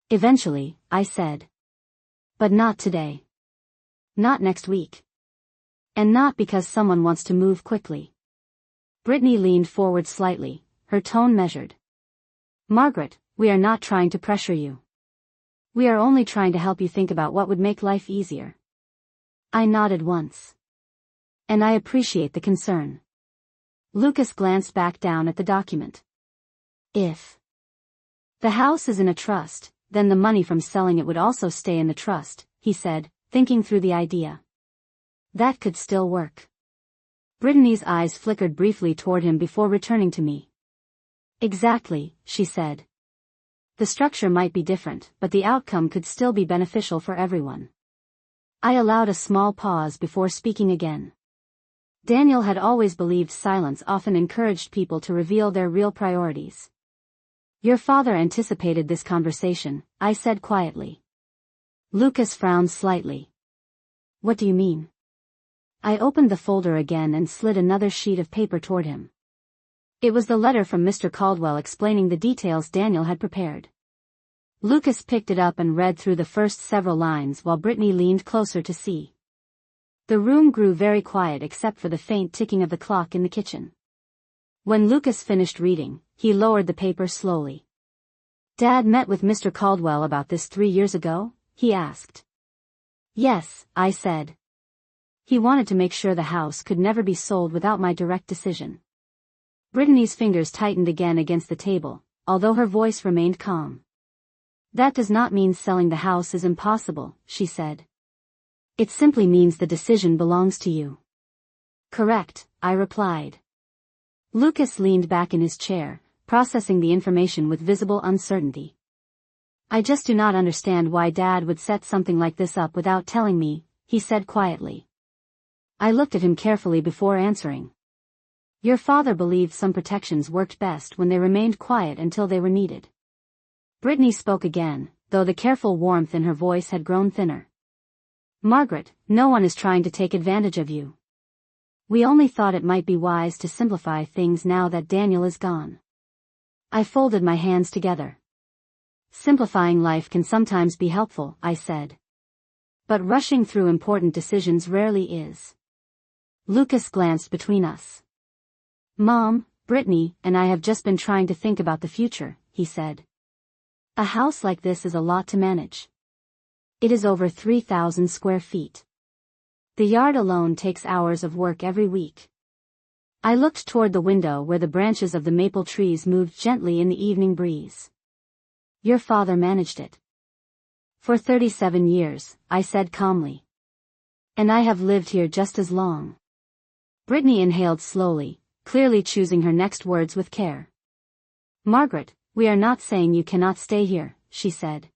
A: Eventually, I said. But not today. Not next week. And not because someone wants to move quickly. Brittany leaned forward slightly, her tone measured. Margaret, we are not trying to pressure you. We are only trying to help you think about what would make life easier. I nodded once. And I appreciate the concern. Lucas glanced back down at the document. If the house is in a trust, then the money from selling it would also stay in the trust, he said, thinking through the idea. That could still work. Brittany's eyes flickered briefly toward him before returning to me. Exactly, she said. The structure might be different, but the outcome could still be beneficial for everyone. I allowed a small pause before speaking again. Daniel had always believed silence often encouraged people to reveal their real priorities. Your father anticipated this conversation, I said quietly. Lucas frowned slightly. What do you mean? I opened the folder again and slid another sheet of paper toward him. It was the letter from Mr. Caldwell explaining the details Daniel had prepared. Lucas picked it up and read through the first several lines while Brittany leaned closer to see. The room grew very quiet except for the faint ticking of the clock in the kitchen. When Lucas finished reading, he lowered the paper slowly. Dad met with Mr. Caldwell about this 3 years ago? He asked. Yes, I said. He wanted to make sure the house could never be sold without my direct decision. Brittany's fingers tightened again against the table, although her voice remained calm. That does not mean selling the house is impossible, she said. It simply means the decision belongs to you. Correct, I replied. Lucas leaned back in his chair, processing the information with visible uncertainty. I just do not understand why Dad would set something like this up without telling me, he said quietly. I looked at him carefully before answering. Your father believed some protections worked best when they remained quiet until they were needed. Brittany spoke again, though the careful warmth in her voice had grown thinner. Margaret, no one is trying to take advantage of you. We only thought it might be wise to simplify things now that Daniel is gone. I folded my hands together. Simplifying life can sometimes be helpful, I said. But rushing through important decisions rarely is. Lucas glanced between us. Mom, Brittany, and I have just been trying to think about the future, he said. A house like this is a lot to manage. It is over 3,000 square feet. The yard alone takes hours of work every week. I looked toward the window where the branches of the maple trees moved gently in the evening breeze. Your father managed it. For 37 years, I said calmly. And I have lived here just as long. Brittany inhaled slowly, clearly choosing her next words with care. Margaret, we are not saying you cannot stay here, she said.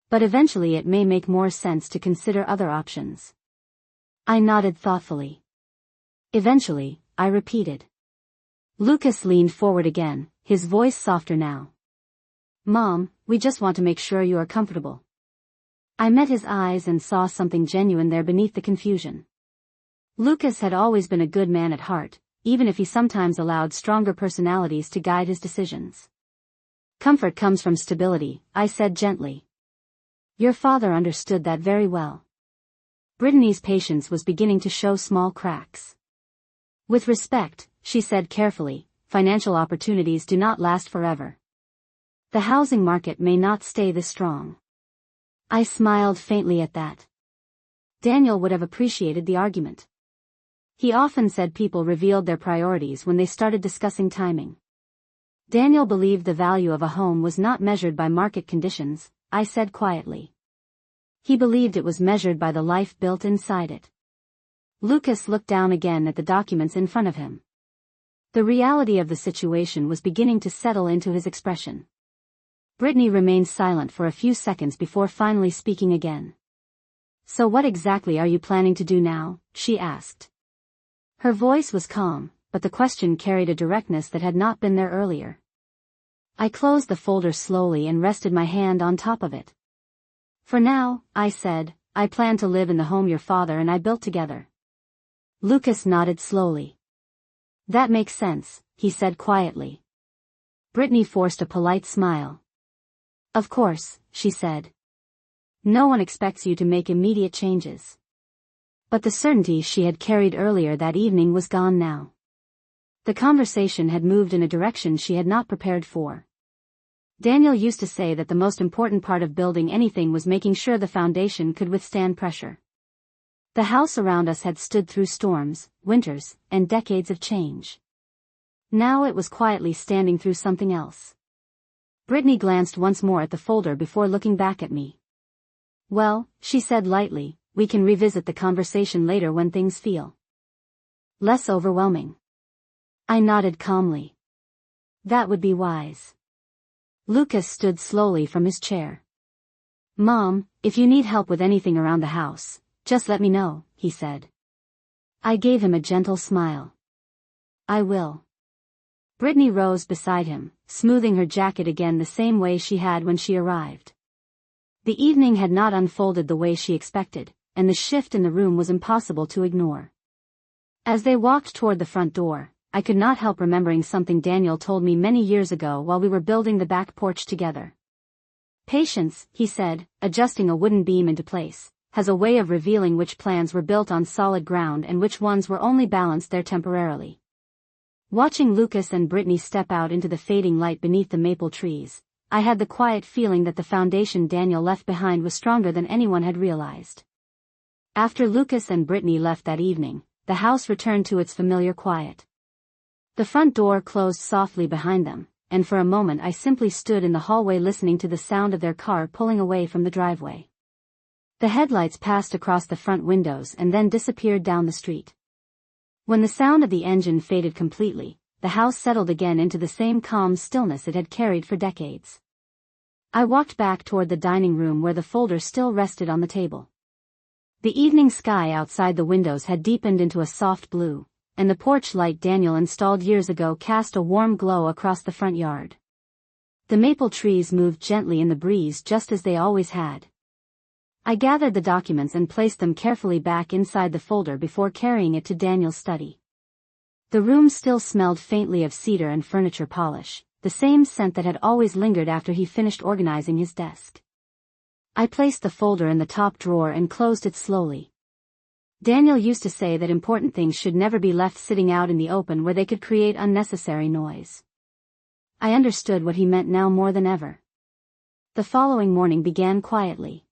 A: But eventually it may make more sense to consider other options. I nodded thoughtfully. Eventually, I repeated. Lucas leaned forward again, his voice softer now. Mom, we just want to make sure you are comfortable. I met his eyes and saw something genuine there beneath the confusion. Lucas had always been a good man at heart, even if he sometimes allowed stronger personalities to guide his decisions. Comfort comes from stability, I said gently. Your father understood that very well. Brittany's patience was beginning to show small cracks. With respect, she said carefully, financial opportunities do not last forever. The housing market may not stay this strong. I smiled faintly at that. Daniel would have appreciated the argument. He often said people revealed their priorities when they started discussing timing. Daniel believed the value of a home was not measured by market conditions, I said quietly. He believed it was measured by the life built inside it. Lucas looked down again at the documents in front of him. The reality of the situation was beginning to settle into his expression. Brittany remained silent for a few seconds before finally speaking again. So what exactly are you planning to do now? She asked. Her voice was calm, but the question carried a directness that had not been there earlier. I closed the folder slowly and rested my hand on top of it. For now, I said, I plan to live in the home your father and I built together. Lucas nodded slowly. That makes sense, he said quietly. Brittany forced a polite smile. Of course, she said. No one expects you to make immediate changes. But the certainty she had carried earlier that evening was gone now. The conversation had moved in a direction she had not prepared for. Daniel used to say that the most important part of building anything was making sure the foundation could withstand pressure. The house around us had stood through storms, winters, and decades of change. Now it was quietly standing through something else. Brittany glanced once more at the folder before looking back at me. Well, she said lightly, we can revisit the conversation later when things feel less overwhelming. I nodded calmly. That would be wise. Lucas stood slowly from his chair. Mom, if you need help with anything around the house, just let me know, he said. I gave him a gentle smile. I will. Brittany rose beside him, smoothing her jacket again the same way she had when she arrived. The evening had not unfolded the way she expected, and the shift in the room was impossible to ignore. As they walked toward the front door, I could not help remembering something Daniel told me many years ago while we were building the back porch together. Patience, he said, adjusting a wooden beam into place, has a way of revealing which plans were built on solid ground and which ones were only balanced there temporarily. Watching Lucas and Brittany step out into the fading light beneath the maple trees, I had the quiet feeling that the foundation Daniel left behind was stronger than anyone had realized. After Lucas and Brittany left that evening, the house returned to its familiar quiet. The front door closed softly behind them, and for a moment I simply stood in the hallway listening to the sound of their car pulling away from the driveway. The headlights passed across the front windows and then disappeared down the street. When the sound of the engine faded completely, the house settled again into the same calm stillness it had carried for decades. I walked back toward the dining room where the folder still rested on the table. The evening sky outside the windows had deepened into a soft blue, and the porch light Daniel installed years ago cast a warm glow across the front yard. The maple trees moved gently in the breeze just as they always had. I gathered the documents and placed them carefully back inside the folder before carrying it to Daniel's study. The room still smelled faintly of cedar and furniture polish, the same scent that had always lingered after he finished organizing his desk. I placed the folder in the top drawer and closed it slowly. Daniel used to say that important things should never be left sitting out in the open where they could create unnecessary noise. I understood what he meant now more than ever. The following morning began quietly.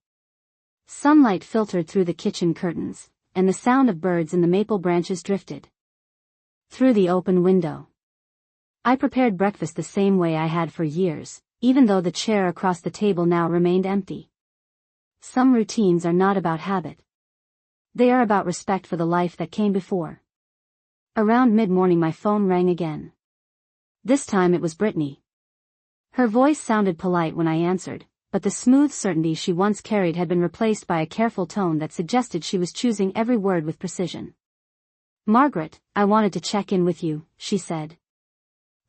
A: Sunlight filtered through the kitchen curtains, and the sound of birds in the maple branches drifted. Through the open window. I prepared breakfast the same way I had for years, even though the chair across the table now remained empty. Some routines are not about habit. They are about respect for the life that came before. Around mid-morning my phone rang again. This time it was Brittany. Her voice sounded polite when I answered, but the smooth certainty she once carried had been replaced by a careful tone that suggested she was choosing every word with precision. "Margaret, I wanted to check in with you," she said.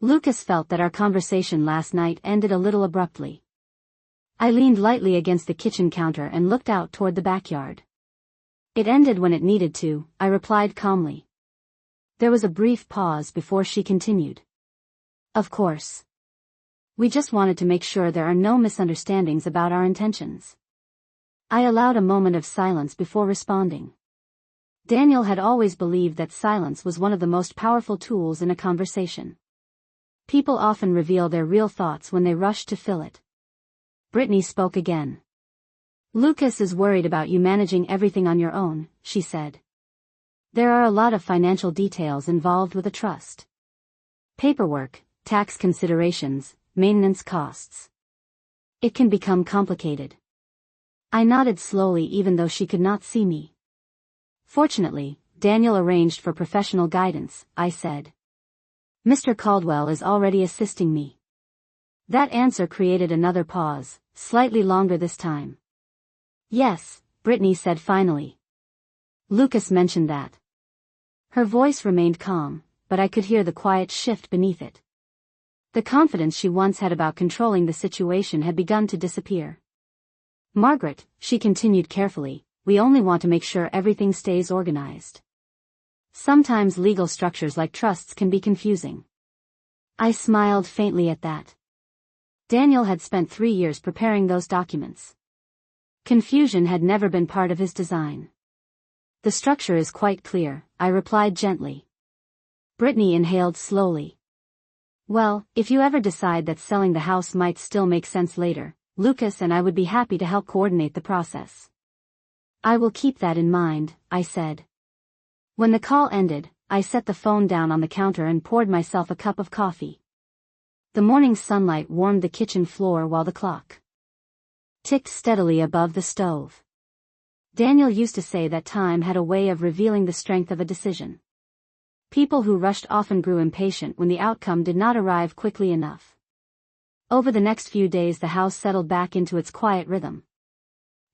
A: Lucas felt that our conversation last night ended a little abruptly. I leaned lightly against the kitchen counter and looked out toward the backyard. "It ended when it needed to," I replied calmly. There was a brief pause before she continued. "Of course. We just wanted to make sure there are no misunderstandings about our intentions." I allowed a moment of silence before responding. Daniel had always believed that silence was one of the most powerful tools in a conversation. People often reveal their real thoughts when they rush to fill it. Brittany spoke again. "Lucas is worried about you managing everything on your own," she said. "There are a lot of financial details involved with a trust. Paperwork, tax considerations, maintenance costs. It can become complicated." I nodded slowly even though she could not see me. "Fortunately, Daniel arranged for professional guidance," I said. "Mr. Caldwell is already assisting me." That answer created another pause, slightly longer this time. "Yes," Brittany said finally. "Lucas mentioned that." Her voice remained calm, but I could hear the quiet shift beneath it. The confidence she once had about controlling the situation had begun to disappear. "Margaret," she continued carefully, "we only want to make sure everything stays organized. Sometimes legal structures like trusts can be confusing." I smiled faintly at that. Daniel had spent 3 years preparing those documents. Confusion had never been part of his design. "The structure is quite clear," I replied gently. Brittany inhaled slowly. "Well, if you ever decide that selling the house might still make sense later, Lucas and I would be happy to help coordinate the process." "I will keep that in mind," I said. When the call ended, I set the phone down on the counter and poured myself a cup of coffee. The morning sunlight warmed the kitchen floor while the clock ticked steadily above the stove. Daniel used to say that time had a way of revealing the strength of a decision. People who rushed often grew impatient when the outcome did not arrive quickly enough. Over the next few days the house settled back into its quiet rhythm.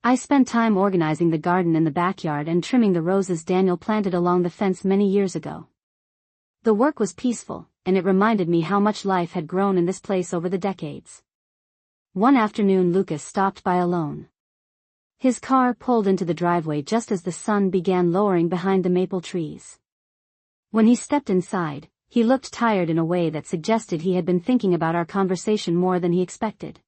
A: I spent time organizing the garden in the backyard and trimming the roses Daniel planted along the fence many years ago. The work was peaceful, and it reminded me how much life had grown in this place over the decades. One afternoon Lucas stopped by alone. His car pulled into the driveway just as the sun began lowering behind the maple trees. When he stepped inside, he looked tired in a way that suggested he had been thinking about our conversation more than he expected.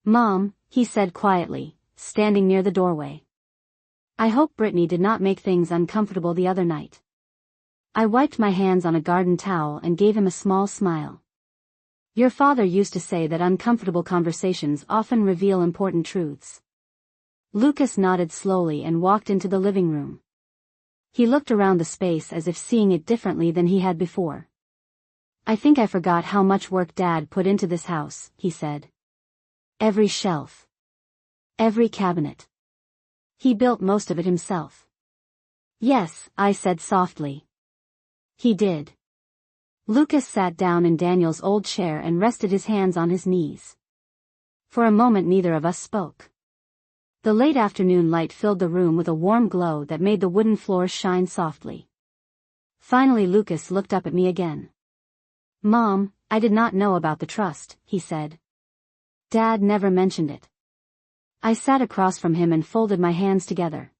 A: "Mom," he said quietly, standing near the doorway. "I hope Brittany did not make things uncomfortable the other night." I wiped my hands on a garden towel and gave him a small smile. "Your father used to say that uncomfortable conversations often reveal important truths." Lucas nodded slowly and walked into the living room. He looked around the space as if seeing it differently than he had before. "I think I forgot how much work Dad put into this house," he said. "Every shelf. Every cabinet. He built most of it himself." "Yes," I said softly. "He did." Lucas sat down in Daniel's old chair and rested his hands on his knees. For a moment neither of us spoke. The late afternoon light filled the room with a warm glow that made the wooden floors shine softly. Finally Lucas looked up at me again. "Mom, I did not know about the trust," he said. "Dad never mentioned it." I sat across from him and folded my hands together.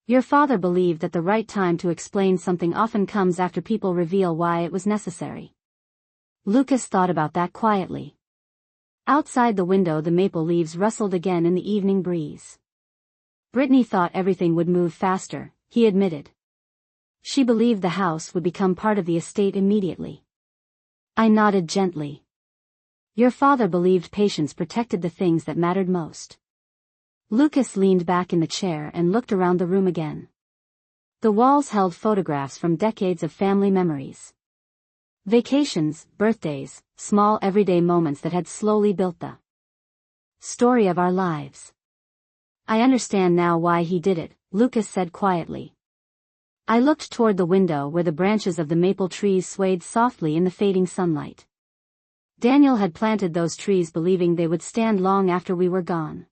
A: "Your father believed that the right time to explain something often comes after people reveal why it was necessary." Lucas thought about that quietly. Outside the window the maple leaves rustled again in the evening breeze. "Brittany thought everything would move faster," he admitted. "She believed the house would become part of the estate immediately." I nodded gently. "Your father believed patience protected the things that mattered most." Lucas leaned back in the chair and looked around the room again. The walls held photographs from decades of family memories. Vacations, birthdays, small everyday moments that had slowly built the story of our lives. I understand now why he did it, Lucas said quietly. I looked toward the window where the branches of the maple trees swayed softly in the fading sunlight. Daniel had planted those trees believing they would stand long after we were gone.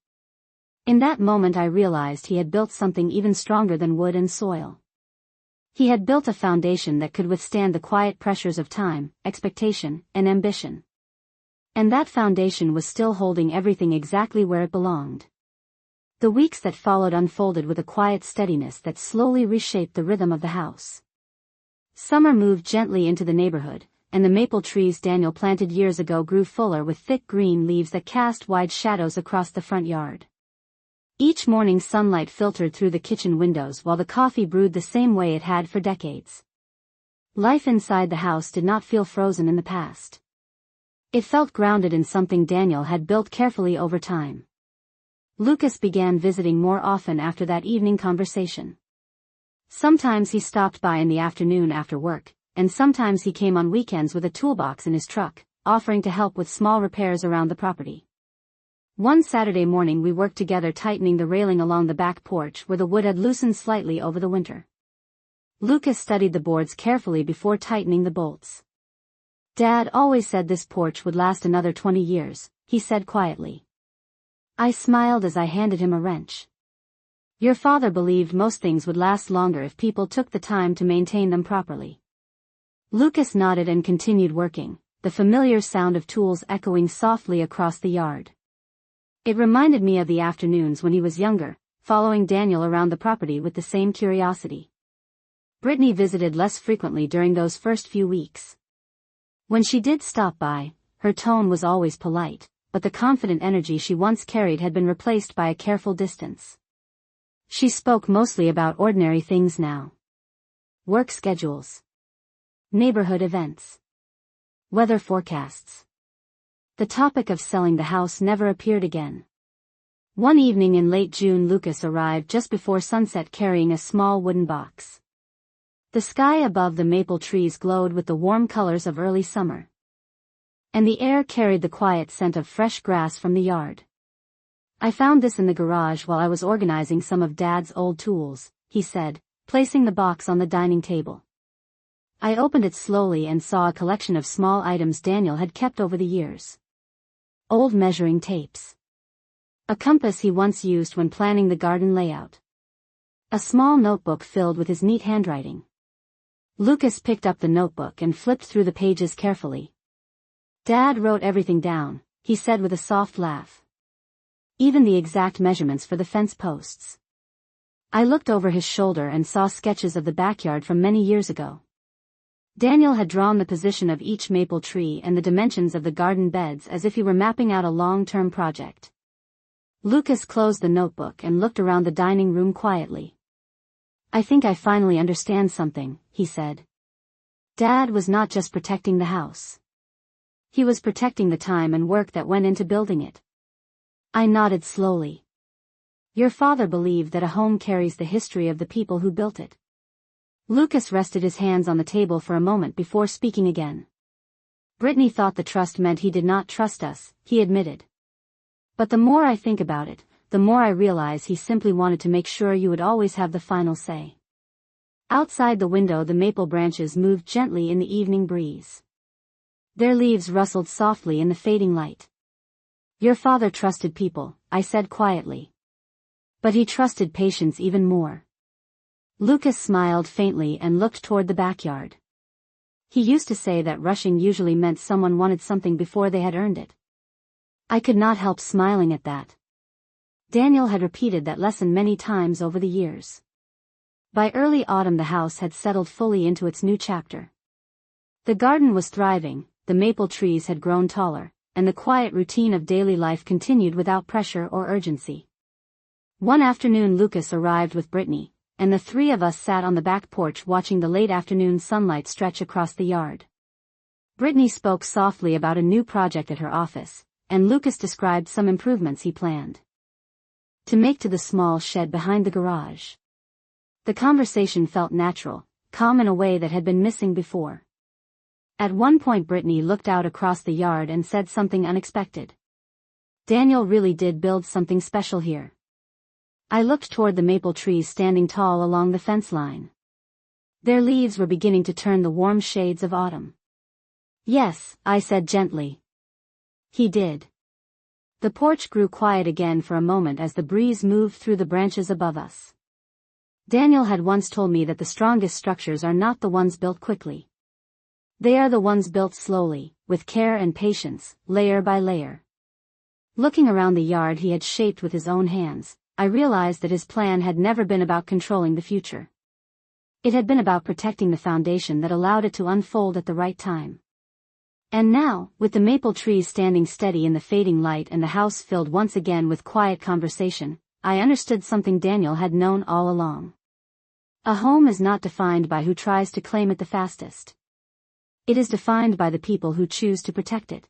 A: In that moment I realized he had built something even stronger than wood and soil. He had built a foundation that could withstand the quiet pressures of time, expectation, and ambition. And that foundation was still holding everything exactly where it belonged. The weeks that followed unfolded with a quiet steadiness that slowly reshaped the rhythm of the house. Summer moved gently into the neighborhood, and the maple trees Daniel planted years ago grew fuller with thick green leaves that cast wide shadows across the front yard. Each morning sunlight filtered through the kitchen windows while the coffee brewed the same way it had for decades. Life inside the house did not feel frozen in the past. It felt grounded in something Daniel had built carefully over time. Lucas began visiting more often after that evening conversation. Sometimes he stopped by in the afternoon after work, and sometimes he came on weekends with a toolbox in his truck, offering to help with small repairs around the property. One Saturday morning we worked together tightening the railing along the back porch where the wood had loosened slightly over the winter. Lucas studied the boards carefully before tightening the bolts. Dad always said this porch would last another 20 years, he said quietly. I smiled as I handed him a wrench. Your father believed most things would last longer if people took the time to maintain them properly. Lucas nodded and continued working, the familiar sound of tools echoing softly across the yard. It reminded me of the afternoons when he was younger, following Daniel around the property with the same curiosity. Brittany visited less frequently during those first few weeks. When she did stop by, her tone was always polite, but the confident energy she once carried had been replaced by a careful distance. She spoke mostly about ordinary things now. Work schedules. Neighborhood events. Weather forecasts. The topic of selling the house never appeared again. One evening in late June Lucas arrived just before sunset carrying a small wooden box. The sky above the maple trees glowed with the warm colors of early summer. And the air carried the quiet scent of fresh grass from the yard. I found this in the garage while I was organizing some of Dad's old tools, he said, placing the box on the dining table. I opened it slowly and saw a collection of small items Daniel had kept over the years. Old measuring tapes. A compass he once used when planning the garden layout. A small notebook filled with his neat handwriting. Lucas picked up the notebook and flipped through the pages carefully. Dad wrote everything down, he said with a soft laugh. Even the exact measurements for the fence posts. I looked over his shoulder and saw sketches of the backyard from many years ago. Daniel had drawn the position of each maple tree and the dimensions of the garden beds as if he were mapping out a long-term project. Lucas closed the notebook and looked around the dining room quietly. I think I finally understand something, he said. Dad was not just protecting the house. He was protecting the time and work that went into building it. I nodded slowly. Your father believed that a home carries the history of the people who built it. Lucas rested his hands on the table for a moment before speaking again. Brittany thought the trust meant he did not trust us, he admitted. But the more I think about it, the more I realize he simply wanted to make sure you would always have the final say. Outside the window the maple branches moved gently in the evening breeze. Their leaves rustled softly in the fading light. Your father trusted people, I said quietly. But he trusted patience even more. Lucas smiled faintly and looked toward the backyard. He used to say that rushing usually meant someone wanted something before they had earned it. I could not help smiling at that. Daniel had repeated that lesson many times over the years. By early autumn the house had settled fully into its new chapter. The garden was thriving, the maple trees had grown taller, and the quiet routine of daily life continued without pressure or urgency. One afternoon Lucas arrived with Brittany, and the three of us sat on the back porch watching the late afternoon sunlight stretch across the yard. Brittany spoke softly about a new project at her office, and Lucas described some improvements he planned to make to the small shed behind the garage. The conversation felt natural, calm in a way that had been missing before. At one point Brittany looked out across the yard and said something unexpected. Daniel really did build something special here. I looked toward the maple trees standing tall along the fence line. Their leaves were beginning to turn the warm shades of autumn. Yes, I said gently. He did. The porch grew quiet again for a moment as the breeze moved through the branches above us. Daniel had once told me that the strongest structures are not the ones built quickly. They are the ones built slowly, with care and patience, layer by layer. Looking around the yard he had shaped with his own hands, I realized that his plan had never been about controlling the future. It had been about protecting the foundation that allowed it to unfold at the right time. And now, with the maple trees standing steady in the fading light and the house filled once again with quiet conversation, I understood something Daniel had known all along. A home is not defined by who tries to claim it the fastest. It is defined by the people who choose to protect it.